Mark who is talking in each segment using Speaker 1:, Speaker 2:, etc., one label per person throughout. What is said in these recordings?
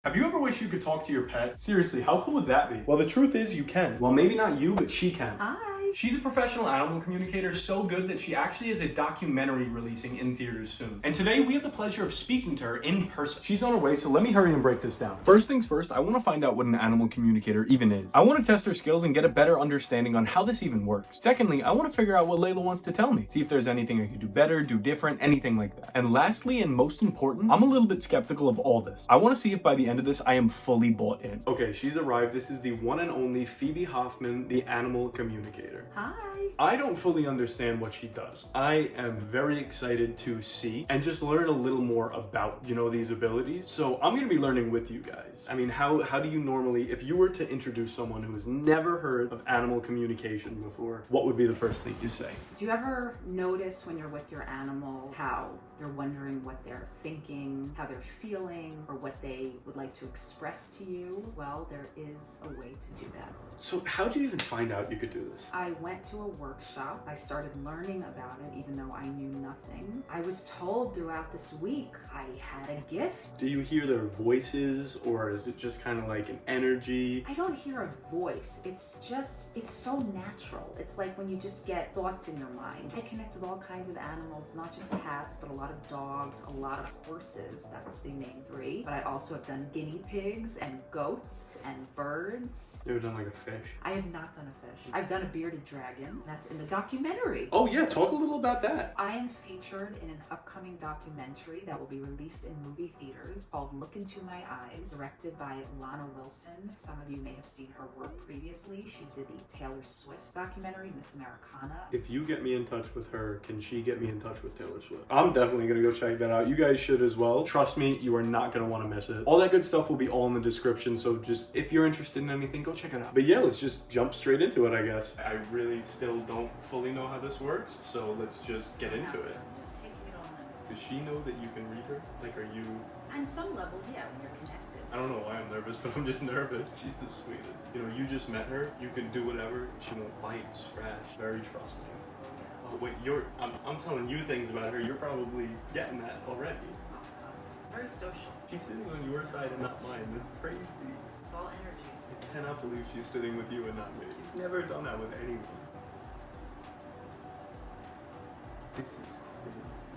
Speaker 1: Have you ever wished you could talk to your pet? Seriously, how cool would that be? Well, the truth is you can. Well, maybe not you, but she can.
Speaker 2: Hi.
Speaker 1: She's a professional animal communicator so good that she actually has a documentary releasing in theaters soon. And today we have the pleasure of speaking to her in person. She's on her way, so let me hurry and break this down. First things first, I want to find out what an animal communicator even is. I want to test her skills and get a better understanding on how this even works. Secondly, I want to figure out what Layla wants to tell me. See if there's anything I could do better, do different, anything like that. And lastly, and most important, I'm a little bit skeptical of all this. I want to see if by the end of this, I am fully bought in. Okay, she's arrived. This is the one and only Phoebe Hoffman, the animal communicator.
Speaker 2: Hi.
Speaker 1: I don't fully understand what she does. I am very excited to see and just learn a little more about, these abilities. So I'm going to be learning with you guys. I mean, how do you normally, if you were to introduce someone who has never heard of animal communication before, what would be the first thing you say?
Speaker 2: Do you ever notice when you're with your animal how you're wondering what they're thinking, how they're feeling, or what they would like to express to you? Well, there is a way to do that.
Speaker 1: So how did you even find out you could do this?
Speaker 2: I went to a workshop. I started learning about it even though I knew nothing. I was told throughout this week I had a gift.
Speaker 1: Do you hear their voices, or is it just kind of like an energy?
Speaker 2: I don't hear a voice. It's so natural. It's like when you just get thoughts in your mind. I connect with all kinds of animals, not just cats, but a lot of dogs, a lot of horses. That was the main three. But I also have done guinea pigs and goats and birds.
Speaker 1: You ever done like a fish?
Speaker 2: I have not done a fish. I've done a bearded dragon. That's in the documentary.
Speaker 1: Oh yeah, talk a little about that.
Speaker 2: I am featured in an upcoming documentary that will be released in movie theaters called Look Into My Eyes, directed by Lana Wilson. Some of you may have seen her work previously. She did the Taylor Swift documentary, Miss Americana.
Speaker 1: If you get me in touch with her, can she get me in touch with Taylor Swift? I'm definitely gonna go check that out. You guys should as well. Trust me, you are not gonna wanna miss it. All that good stuff will be all in the description, so just, if you're interested in anything, go check it out. But yeah, let's just jump straight into it, I guess. I really still don't fully know how this works, so let's just get into it.
Speaker 2: Just taking it all in.
Speaker 1: Does she know that you can read her? Like, are you...
Speaker 2: On some level, yeah, when you're connected.
Speaker 1: I don't know why I'm nervous, but I'm just nervous. She's the sweetest. You just met her, you can do whatever. She won't bite, scratch, very trusting. Oh wait, I'm telling you things about her, you're probably getting that already.
Speaker 2: Very social.
Speaker 1: She's sitting on your side and not mine, that's crazy.
Speaker 2: It's all energy.
Speaker 1: I cannot believe she's sitting with you and not me. She's never done that with anyone. It's crazy.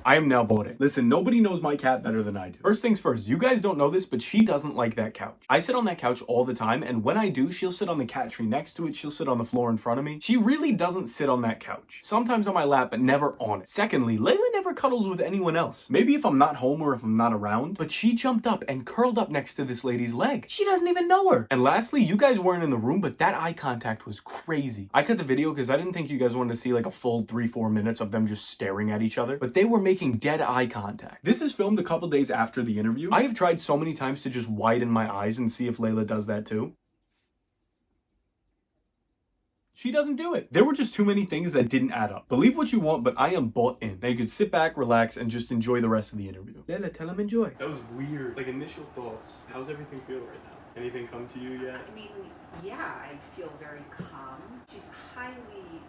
Speaker 1: I am now bought in. Listen, nobody knows my cat better than I do. First things first, you guys don't know this, but she doesn't like that couch. I sit on that couch all the time, and when I do, she'll sit on the cat tree next to it, she'll sit on the floor in front of me. She really doesn't sit on that couch. Sometimes on my lap, but never on it. Secondly, Layla never cuddles with anyone else. Maybe if I'm not home or if I'm not around, but she jumped up and curled up next to this lady's leg. She doesn't even know her. And lastly, you guys weren't in the room, but that eye contact was crazy. I cut the video because I didn't think you guys wanted to see like a full 3-4 minutes of them just staring at each other, but they were making dead eye contact. This is filmed a couple days after the interview. I have tried so many times to just widen my eyes and see if Layla does that too. She doesn't do it. There were just too many things that didn't add up. Believe what you want, but I am bought in. Now you can sit back, relax, and just enjoy the rest of the interview. Layla, tell him enjoy. That was weird. Like, initial thoughts. How's everything feel right now? Anything come to you yet?
Speaker 2: I mean, yeah, I feel very calm. She's highly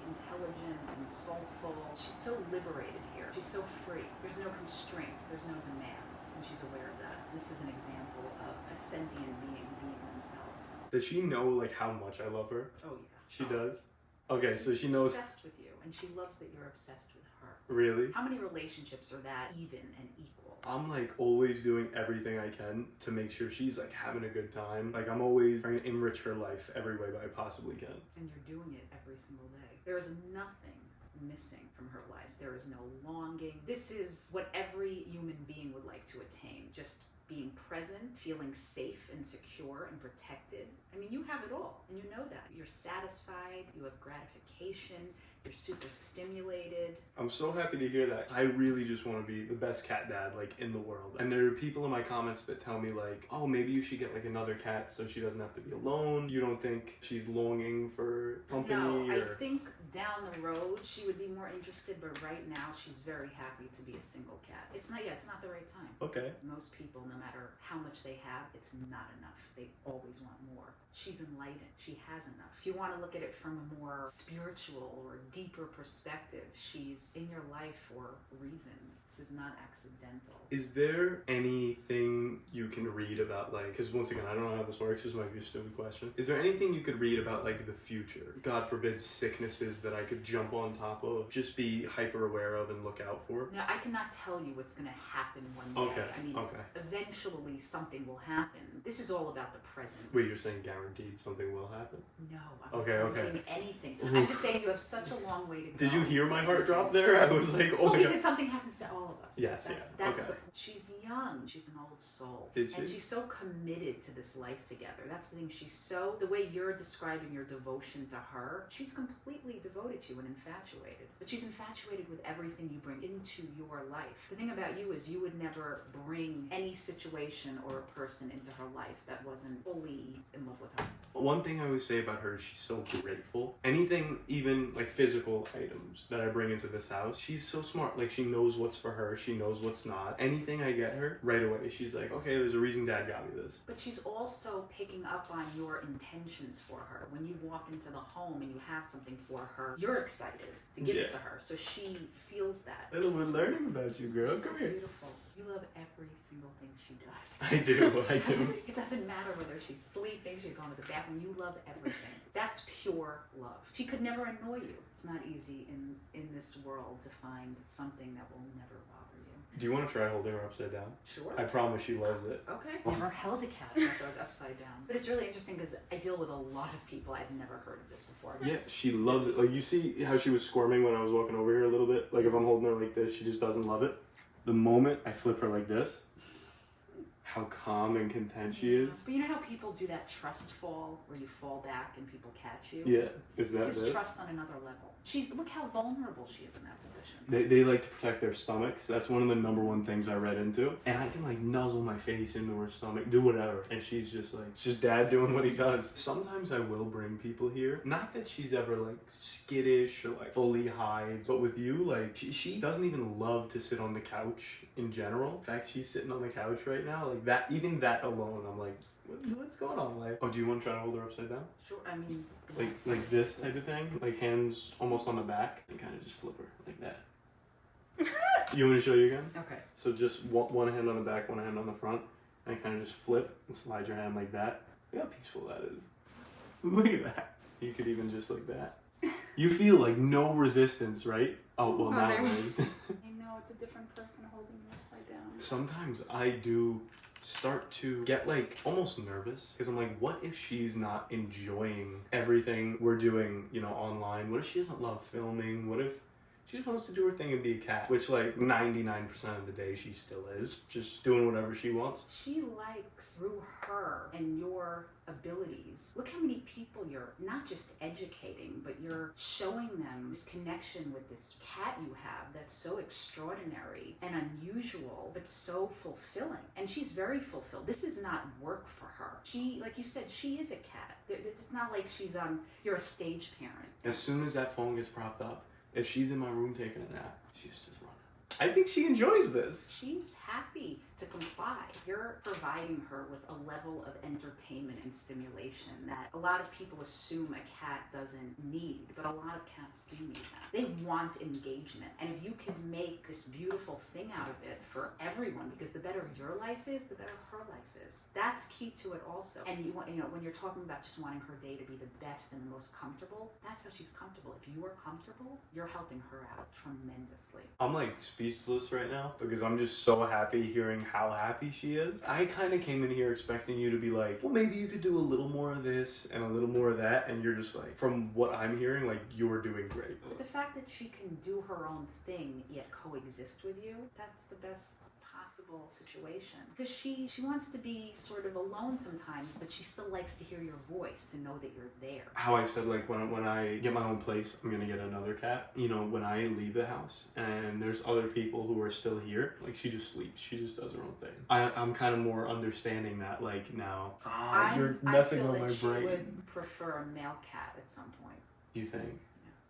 Speaker 2: intelligent and soulful. She's so liberated here. She's so free. There's no constraints. There's no demands. And she's aware of that. This is an example of a sentient being being themselves.
Speaker 1: Does she know, like, how much I love her?
Speaker 2: Oh, yeah.
Speaker 1: She does? Okay, so she knows...
Speaker 2: She's obsessed with you, and she loves that you're obsessed with her.
Speaker 1: Really?
Speaker 2: How many relationships are that even and equal?
Speaker 1: I'm like always doing everything I can to make sure she's like having a good time. Like I'm always trying to enrich her life every way that I possibly can.
Speaker 2: And you're doing it every single day. There is nothing missing from her life. There is no longing. This is what every human being would like to attain. Just being present, feeling safe and secure and protected. I mean, you have it all, and you know that. You're satisfied, you have gratification, you're super stimulated.
Speaker 1: I'm so happy to hear that. I really just want to be the best cat dad, like, in the world. And there are people in my comments that tell me, like, oh, maybe you should get, like, another cat so she doesn't have to be alone. You don't think she's longing for company?
Speaker 2: No,
Speaker 1: or...
Speaker 2: I think down the road she would be more interested, but right now she's very happy to be a single cat. It's not the right time.
Speaker 1: Okay.
Speaker 2: Most people no matter how much they have, it's not enough. They always want more. She's enlightened. She has enough. If you want to look at it from a more spiritual or deeper perspective, she's in your life for reasons. This is not accidental.
Speaker 1: Is there anything you can read about, like, because once again, I don't know how this works, this might be a stupid question. Is there anything you could read about, like, the future? God forbid sicknesses that I could jump on top of, just be hyper aware of and look out for?
Speaker 2: Now, I cannot tell you what's going to happen one day.
Speaker 1: Okay,
Speaker 2: I mean, eventually something will happen. This is all about the present.
Speaker 1: Wait, you're saying guaranteed something will happen?
Speaker 2: No, I'm not saying anything.
Speaker 1: Ooh.
Speaker 2: I'm just saying you have such a long way to go.
Speaker 1: Did you hear my heart drop there? I was like, oh
Speaker 2: well,
Speaker 1: my
Speaker 2: because
Speaker 1: God.
Speaker 2: something happens to all of us.
Speaker 1: Yes,
Speaker 2: That's
Speaker 1: okay.
Speaker 2: She's young. She's an old soul.
Speaker 1: Is she?
Speaker 2: And she's so committed to this life together. That's the thing. She's so, the way you're describing your devotion to her, she's completely devoted to you and infatuated. But she's infatuated with everything you bring into your life. The thing about you is you would never bring any situation or a person into her life that wasn't fully in love with her.
Speaker 1: One thing I always say about her is she's so grateful. Anything, even like physical items that I bring into this house, she's so smart. Like, she knows what's for her, she knows what's not. Anything I get her, right away, she's like, okay, there's a reason Dad got me this.
Speaker 2: But she's also picking up on your intentions for her. When you walk into the home and you have something for her, you're excited to give it to her. So she feels that.
Speaker 1: Layla, we're learning about you, girl.
Speaker 2: She's so
Speaker 1: Come here.
Speaker 2: beautiful. You love every single thing she does.
Speaker 1: I do, I do.
Speaker 2: It doesn't matter whether she's sleeping, she's going to the bathroom. You love everything. That's pure love. She could never annoy you. It's not easy in this world to find something that will never bother you.
Speaker 1: Do you want to try holding her upside down?
Speaker 2: Sure.
Speaker 1: I promise she loves it.
Speaker 2: Okay. Never held a cat that goes upside down. But it's really interesting because I deal with a lot of people. I've never heard of this before.
Speaker 1: Yeah, she loves it. Like, you see how she was squirming when I was walking over here a little bit? Like, if I'm holding her like this, she just doesn't love it. The moment I flip her like this, how calm and content she is.
Speaker 2: But you know how people do that trust fall where you fall back and people catch you?
Speaker 1: Yeah, is that
Speaker 2: this?
Speaker 1: this?
Speaker 2: Trust on another level. Look how vulnerable she is in that position.
Speaker 1: They like to protect their stomachs. That's one of the #1 things I read into. And I can like nuzzle my face into her stomach, do whatever. And she's just like, it's just Dad doing what he does. Sometimes I will bring people here. Not that she's ever like skittish or like fully hides, but with you, like she doesn't even love to sit on the couch in general. In fact, she's sitting on the couch right now. Like that, even that alone, I'm like, what's going on? Like, oh, do you want to try to hold her upside down?
Speaker 2: Sure, I mean...
Speaker 1: Like this type of thing? Like hands almost on the back and kind of just flip her like that. You want me to show you again?
Speaker 2: Okay.
Speaker 1: So just one hand on the back, one hand on the front, and kind of just flip and slide your hand like that. Look how peaceful that is. Look at that. You could even just like that. You feel like no resistance, right? Oh, well, now it is.
Speaker 3: I know, it's a different person holding you upside down.
Speaker 1: Sometimes I do start to get like almost nervous because I'm like, what if she's not enjoying everything we're doing, you know, online? What if she doesn't love filming? What if she just wants to do her thing and be a cat? Which like 99% of the day she still is, just doing whatever she wants.
Speaker 2: She likes through her and your abilities. Look how many people you're not just educating, but you're showing them this connection with this cat you have that's so extraordinary and unusual, but so fulfilling. And she's very fulfilled. This is not work for her. She, like you said, she is a cat. It's not like she's you're a stage parent.
Speaker 1: As soon as that phone gets propped up, if she's in my room taking a nap, she's just running. I think she enjoys this.
Speaker 2: She's happy to comply. You're providing her with a level of entertainment and stimulation that a lot of people assume a cat doesn't need, but a lot of cats do need that. They want engagement. And if you can make this beautiful thing out of it for everyone, because the better your life is, the better her life is. That's key to it also. And you want, you know, when you're talking about just wanting her day to be the best and the most comfortable, that's how she's comfortable. If you are comfortable, you're helping her out tremendously.
Speaker 1: I'm like speechless right now because I'm just so happy hearing how happy she is. I kind of came in here expecting you to be like, well, maybe you could do a little more of this and a little more of that, and you're just like, from what I'm hearing, like, you're doing great.
Speaker 2: But the fact that she can do her own thing yet coexist with you, that's the best possible situation. Because she wants to be sort of alone sometimes, but she still likes to hear your voice and know that you're there.
Speaker 1: How I said, like, when I get my own place, I'm gonna get another cat. You know, when I leave the house and there's other people who are still here, like, she just sleeps. She just does her own thing. I'm kind of more understanding that, like, now. You're messing with my brain.
Speaker 2: I would prefer a male cat at some point.
Speaker 1: You think?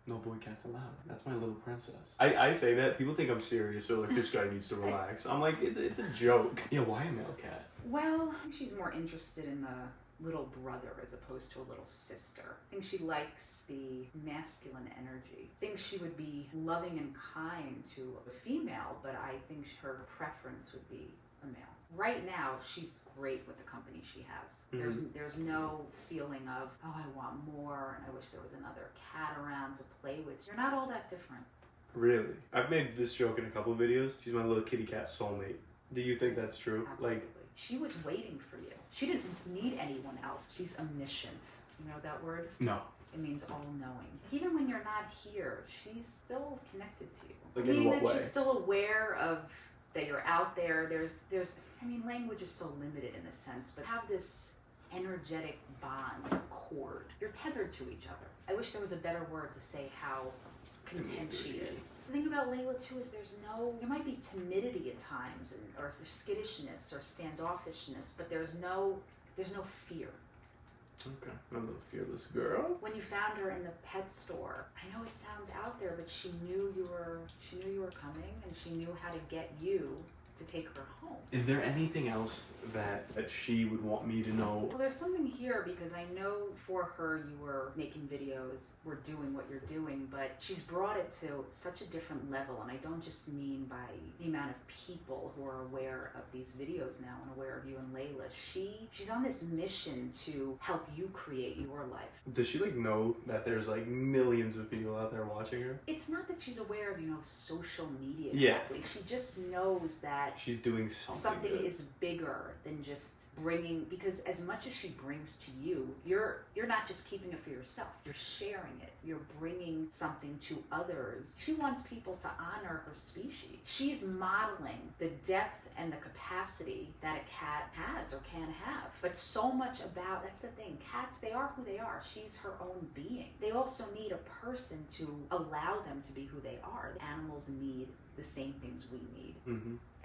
Speaker 1: No boy cats allowed. That's my little princess. I say that, people think I'm serious, or like, this guy needs to relax. I'm like, it's a joke. Yeah, why a male cat?
Speaker 2: Well, I think she's more interested in a little brother as opposed to a little sister. I think she likes the masculine energy. Thinks she would be loving and kind to a female, but I think her preference would be a male. Right now, she's great with the company she has. There's no feeling of, oh, I want more, and I wish there was another cat around to play with. You're not all that different.
Speaker 1: Really? I've made this joke in a couple of videos. She's my little kitty cat soulmate. Do you think that's true?
Speaker 2: Absolutely. She was waiting for you. She didn't need anyone else. She's omniscient. You know that word?
Speaker 1: No.
Speaker 2: It means all-knowing. Even when you're not here, she's still connected to you.
Speaker 1: Like,
Speaker 2: meaning
Speaker 1: in what
Speaker 2: that
Speaker 1: way?
Speaker 2: she's still aware of that you're out there. There's I mean, language is so limited in a sense, but have this energetic bond, cord. You're tethered to each other. I wish there was a better word to say how content she is. The thing about Layla too is there might be timidity at times, or skittishness or standoffishness, but there's no fear.
Speaker 1: Okay, my little fearless girl.
Speaker 2: When you found her in the pet store, I know it sounds out there, but she knew you were coming, and she knew how to get you to take her home.
Speaker 1: Is there anything else that she would want me to know?
Speaker 2: Well, there's something here because I know for her you were making videos, we're doing what you're doing, but she's brought it to such a different level, and I don't just mean by the amount of people who are aware of these videos now and aware of you and Layla. She's on this mission to help you create your life.
Speaker 1: Does she like know that there's like millions of people out there watching her?
Speaker 2: It's not that she's aware of, social media
Speaker 1: Yeah.
Speaker 2: exactly. She just knows that
Speaker 1: She's doing something good.
Speaker 2: is bigger than just bringing, because as much as she brings to you, you're not just keeping it for yourself. You're sharing it. You're bringing something to others. She wants people to honor her species. She's modeling the depth and the capacity that a cat has or can have. But so much about, that's the thing, cats, they are who they are. She's her own being. They also need a person to allow them to be who they are. Animals need the same things we need.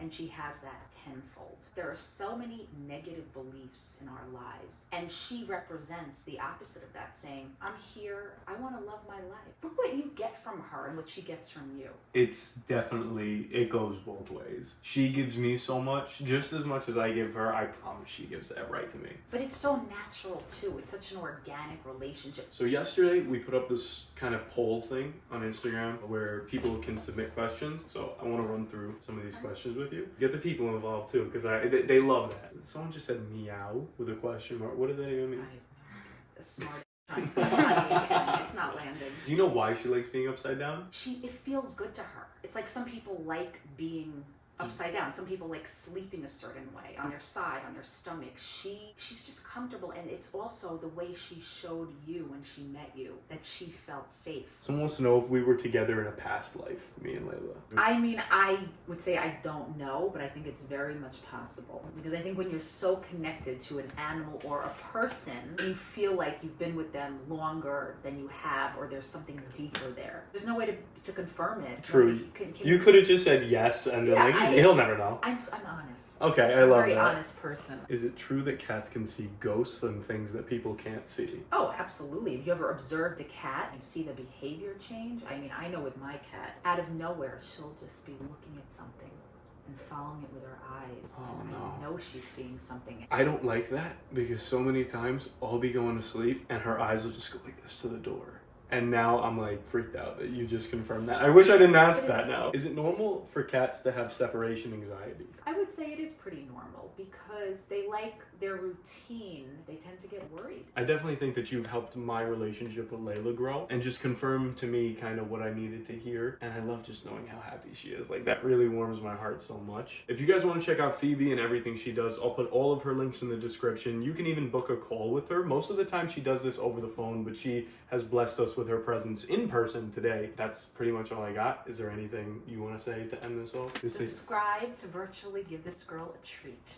Speaker 2: And she has that tenfold. There are so many negative beliefs in our lives, and she represents the opposite of that, saying, I'm here, I want to love my life. Look what you get from her and what she gets from you.
Speaker 1: It's definitely, it goes both ways. She gives me so much, just as much as I give her. I promise she gives that right to me.
Speaker 2: But it's so natural too. It's such an organic relationship.
Speaker 1: So yesterday we put up this kind of poll thing on Instagram where people can submit questions. So I want to run through some of these questions with you. Get the people involved too, because they love that. Someone just said meow with a question mark. What does that even mean?
Speaker 2: It's a smart trying to be funny, and it's not landing.
Speaker 1: Do you know why she likes being upside down?
Speaker 2: It feels good to her. It's like some people like being upside down. Some people like sleeping a certain way, on their side, on their stomach. She's just comfortable, and it's also the way she showed you when she met you that she felt safe.
Speaker 1: Someone wants to know if we were together in a past life, me and Layla.
Speaker 2: I mean, I would say I don't know, but I think it's very much possible, because I think when you're so connected to an animal or a person, you feel like you've been with them longer than you have, or there's something deeper there. There's no way to confirm it.
Speaker 1: True. You could have just said yes, and then he'll never know.
Speaker 2: I'm honest.
Speaker 1: Okay, I love that.
Speaker 2: I'm a very honest person.
Speaker 1: Is it true that cats can see ghosts and things that people can't see?
Speaker 2: Oh, absolutely. Have you ever observed a cat and see the behavior change? I mean, I know with my cat, out of nowhere, she'll just be looking at something and following it with her eyes.
Speaker 1: Oh,
Speaker 2: and
Speaker 1: no.
Speaker 2: I know she's seeing something.
Speaker 1: I don't like that, because so many times I'll be going to sleep and her eyes will just go like this to the door. And now I'm like freaked out that you just confirmed that. I wish I didn't ask that now. Is it normal for cats to have separation anxiety?
Speaker 2: I would say it is pretty normal, because they like their routine. They tend to get worried.
Speaker 1: I definitely think that you've helped my relationship with Layla grow and just confirmed to me kind of what I needed to hear. And I love just knowing how happy she is. Like, that really warms my heart so much. If you guys want to check out Phoebe and everything she does, I'll put all of her links in the description. You can even book a call with her. Most of the time she does this over the phone, but she has blessed us with her presence in person today. That's pretty much all I got. Is there anything you want to say to end this off?
Speaker 2: Subscribe to virtually give this girl a treat.